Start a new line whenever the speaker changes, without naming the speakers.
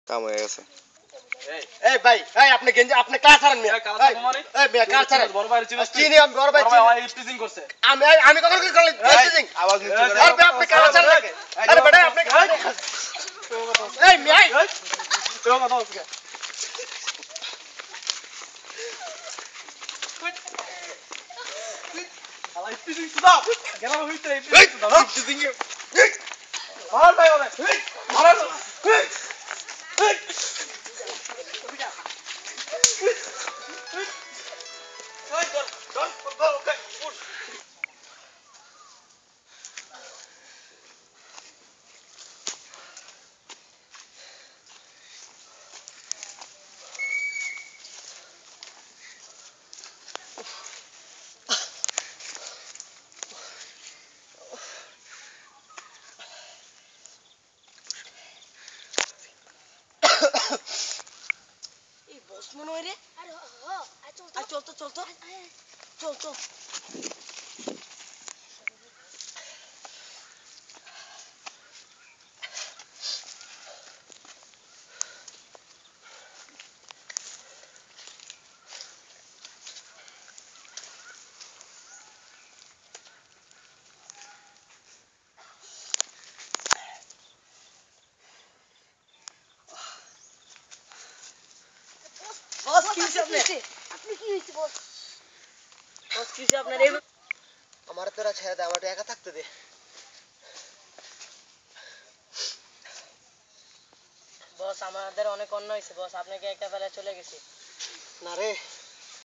কাম হয়ে গেছে।
এই ভাই, এই আপনি গেঞ্জি আপনি কাজ ছাড়েন মিয়া। এই মিয়া কাজ ছাড়েন।
বড় ভাই চিনিস
চিনি আমি বড় ভাই চিনি।
ভাই টিজিং করছে।
আমি কখন কি করলাম? টিজিং।
আওয়াজ নিচু করে।
আরে ভাই আপনি কাজ ছাড়েন নাকি? আরে বেটা আপনি এই মিয়া
তো কথা হচ্ছে আলাই টিজিং সুদা গেলাম হইতে টিজিং সুদা টিজিং মার ভাই ওরে মার
এই বস মনে হয় রে। আরে চল তো চল তো চল চল। বস কি হইছে আপনার? আপনি কি হইছে বস? বস কি হইছে আপনার?
আমার তোরা ছেড়ে দে, আমার একটু একা থাকতে দে।
বস আমাদের অনেক অন্যায় হয়েছে বস, আপনাকে একা ফেলে চলে গেছি।
না রে